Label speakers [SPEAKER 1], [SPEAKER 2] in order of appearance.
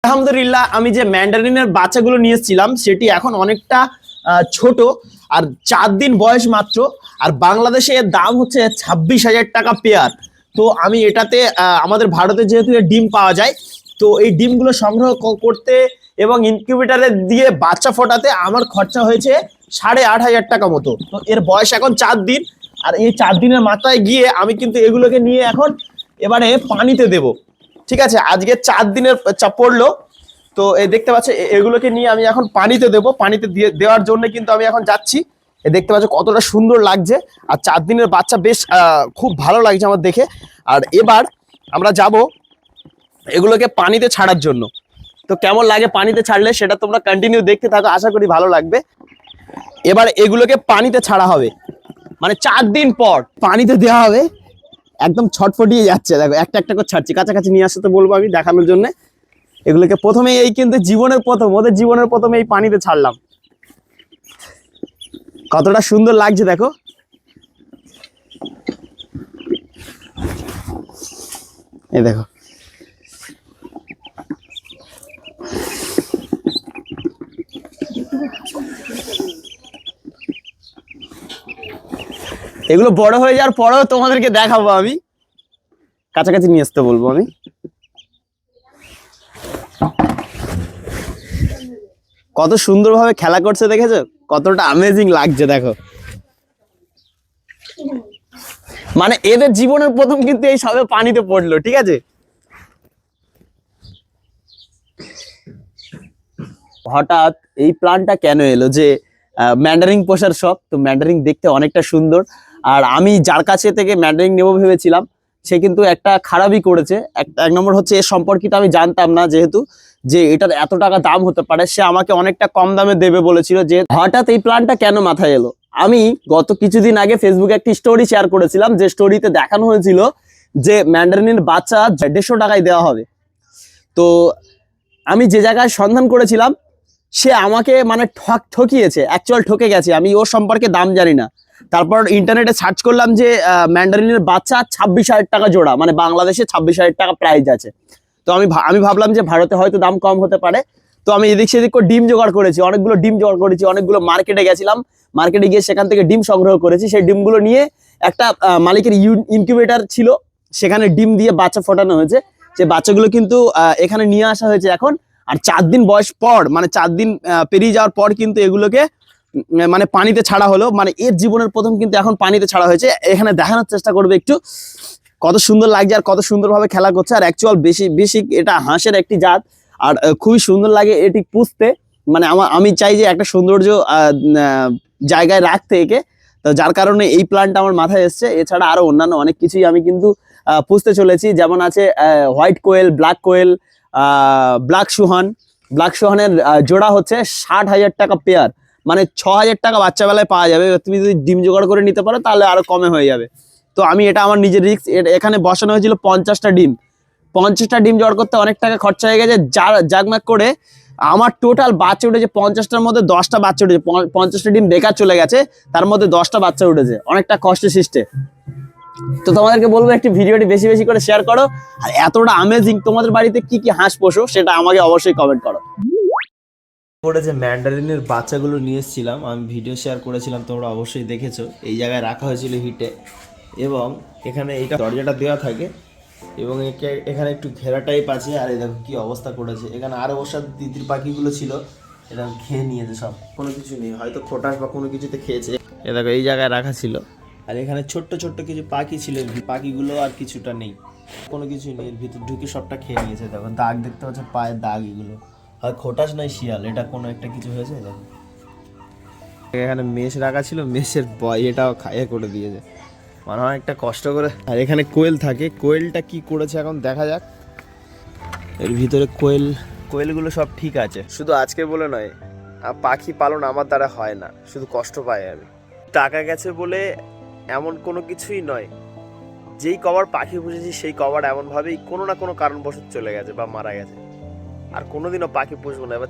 [SPEAKER 1] আলহামদুলিল্লাহ আমি যে ম্যান্ডারিনের বাচ্চাগুলো নিয়েছিলাম সেটি এখন অনেকটা ছোট, আর 4 দিন বয়স মাত্র। আর বাংলাদেশে এর দাম হচ্ছে 26,000 টাকা পেয়ার। তো আমি এটাতে আমাদের ভারতে যেহেতু এর ডিম পাওয়া যায়, তো এই ডিমগুলো সংগ্রহ করতে এবং ইনকিউবেটারে দিয়ে বাচ্চা ফোটাতে আমার খরচা হয়েছে 8,500 টাকা মতো। তো এর বয়স এখন 4 দিন, আর এই 4 দিনের মাথায় গিয়ে আমি কিন্তু এগুলোকে নিয়ে এখন এবারে পানিতে দেব। ঠিক আছে, আজকে 4 দিনের চাপ পড়লো। তো এই দেখতে পাচ্ছ এগুলোকে নিয়ে আমি এখন পানিতে দেবো। পানিতে দিয়ে দেওয়ার জন্য কিন্তু আমি এখন যাচ্ছি। দেখতে পাচ্ছ কতটা সুন্দর লাগছে, আর 4 দিনের বাচ্চা বেশ খুব ভালো লাগছে আমার দেখে। আর এবার আমরা যাব এগুলোকে পানিতে ছাড়ার জন্য। তো কেমন লাগে পানিতে ছাড়লে সেটা তোমরা কন্টিনিউ দেখতে থাকো, আশা করি ভালো লাগবে। এবার এগুলোকে পানিতে ছাড়া হবে, মানে 4 দিন পর পানিতে দেওয়া হবে। একদম ছটফটিয়ে যাচ্ছে, দেখো একটা একটা করে ছাড়ছি। কাছাকাছি নিয়ে আসতে বলবো আমি দেখানোর জন্য। এগুলোকে প্রথমে এই কিন্তু জীবনের প্রথম, ওদের জীবনের প্রথমে এই পানিতে ছাড়লাম। কতটা সুন্দর লাগছে দেখো। এই দেখো, এগুলো বড় হয়ে যাওয়ার পরেও তোমাদেরকে দেখাবো আমি। কাছাকাছি নিয়ে আসতে বলবো আমি। কত সুন্দরভাবে খেলা করছে দেখেছো, কতটা অ্যামেজিং লাগছে দেখো। মানে এদের জীবনের প্রথম কিন্তু এই সবে পানিতে পড়লো। ঠিক আছে, হঠাৎ এই প্ল্যানটা কেন এলো যে ম্যান্ডারিং পোষার শখ? তো ম্যান্ডারিং দেখতে অনেকটা সুন্দর, আর আমি যার কাছে থেকে ম্যান্ডারিং নেবো ভেবেছিলাম সে কিন্তু একটা খারাপই করেছে। এক নম্বর হচ্ছে এর সম্পর্কিত আমি জানতাম না, যেহেতু যে এটার এত টাকা দাম হতে পারে। সে আমাকে অনেকটা কম দামে দেবে বলেছিল। যে হঠাৎ এই প্ল্যানটা কেন মাথায় এলো, আমি গত কিছুদিন আগে ফেসবুকে একটি স্টোরি শেয়ার করেছিলাম, যে স্টোরিতে দেখানো হয়েছিল যে ম্যান্ডারিনের বাচ্চা 150 টাকায় দেওয়া হবে। তো আমি যে জায়গায় সন্ধান করেছিলাম সে আমাকে মানে ঠকিয়েছে, অ্যাকচুয়াল ঠকে গেছে। আমি ওর সম্পর্কে দাম জানি না। তারপর ইন্টারনেটে সার্চ করলাম যে ম্যান্ডারিনের বাচ্চা 26,000 টাকা জোড়া, মানে বাংলাদেশে 26,000 টাকা প্রাইস আছে। তো আমি ভাবলাম যে ভারতে হয়তো দাম কম হতে পারে। তো আমি এদিক সেদিক করে ডিম জোগাড় করেছি, অনেকগুলো ডিম জোগাড় করেছি, অনেকগুলো মার্কেটে গেছিলাম। মার্কেটে গিয়ে সেখান থেকে ডিম সংগ্রহ করেছি। সেই ডিমগুলো নিয়ে একটা মালিকের ইনকিউবেটার ছিল, সেখানে ডিম দিয়ে বাচ্চা ফোটানো হয়েছে। যে বাচ্চাগুলো কিন্তু এখানে নিয়ে আসা হয়েছে এখন। আর 4 দিন বয়স পর, মানে 4 দিন পেরিয়ে যাওয়ার পর কিন্তু এগুলোকে মানে পানিতে ছাড়া হলো। মানে এর জীবনের প্রথম কিন্তু এখন পানিতে ছাড়া হয়েছে। এখানে দেখানোর চেষ্টা করবে একটু কত সুন্দর লাগছে আর কত সুন্দরভাবে খেলা করছে। আর অ্যাকচুয়াল বেশি এটা হাঁসের একটি জাত, আর খুবই সুন্দর লাগে এটি পুষতে। মানে আমি চাই যে একটা সৌন্দর্য জায়গায় রাখতে একে। তো যার কারণে এই প্ল্যানটা আমার মাথায় এসছে। এছাড়া আরো অন্যান্য অনেক কিছুই আমি কিন্তু পুষতে চলেছি, যেমন আছে হোয়াইট কোয়েল, ব্ল্যাক কোয়েল, ব্ল্যাক সোহানের জোড়া হচ্ছে 60,000 টাকা পেয়ার, মানে 6,000 টাকা বাচ্চা বেলায় পাওয়া যাবে। তুমি যদি ডিম জোগাড় করে নিতে পারো তাহলে আরো কমে হয়ে যাবে। তো আমি এটা আমার নিজের রিস্ক, এখানে বসানো হয়েছিল 50টা ডিম। 50টা ডিম জোগাড় করতে অনেক টাকা খরচা হয়ে গেছে। জাগমাগ করে আমার টোটাল বাচ্চা উঠেছে 50টার মধ্যে 10টা বাচ্চা উঠেছে। 50টা ডিম বেকার চলে গেছে, তার মধ্যে 10টা বাচ্চা উঠেছে, অনেকটা কষ্টে সৃষ্টে। তো তোমাদেরকে বলবো একটি ভিডিওটি বেশি করে শেয়ার করো। আর এতটা অ্যামেজিং তোমাদের বাড়িতে কি কি হাঁস পোষো সেটা আমাকে অবশ্যই কমেন্ট করো। পরে যে ম্যান্ডারিনের বাচ্চাগুলো নিয়ে এসেছিলাম, আমি ভিডিও শেয়ার করেছিলাম, তোমরা অবশ্যই দেখেছো। এই জায়গায় রাখা হয়েছিল হিটে, এবং এখানে এইটা দরজাটা দেওয়া থাকে, এবং এখানে একটু ঘেরা টাইপ আছে। আর এই দেখো কি অবস্থা করেছে। এখানে আরো ওর সাথে তিতির পাখিগুলো ছিল, এটা খেয়ে নিয়েছে সব, কোনো কিছু নেই, হয়তো খোটাস বা কোনো কিছুতে খেয়েছে। এ দেখো এই জায়গায় রাখা ছিল। আর এখানে ছোট্ট কিছু পাখি ছিল, পাখিগুলো আর কিছুটা নেই, কোনো কিছু নেই, এর ভিতর ঢুকে সবটা খেয়ে নিয়েছে। দেখো দাগ দেখতে পাচ্ছ, পায়ের দাগ, এগুলো হয় খোটাস নয় শিয়াল, এটা কোনো একটা কিছু হয়েছে। দেখো এখানে মেষ রাখা ছিল, মেষের এটাও খাইয়ে করে দিয়েছে, মানে অনেকটা কষ্ট করে। আর এখানে কোয়েল থাকে, কোয়েলটা কি করেছে এখন দেখা যাক। এর ভিতরে কোয়েলগুলো সব ঠিক আছে, শুধু আজকে বলে নয়, পাখি পালন আমার দ্বারা হয় না, শুধু কষ্ট পাই আমি। টাকা গেছে বলে এমন কোনো কিছুই নয়, যেই কবার পাখি পুষেছি সেই কবার এমনভাবেই কোনো না কোনো কারণবশত চলে গেছে বা মারা গেছে। আর কোনোদিনও পাখি পুষবো না। এবার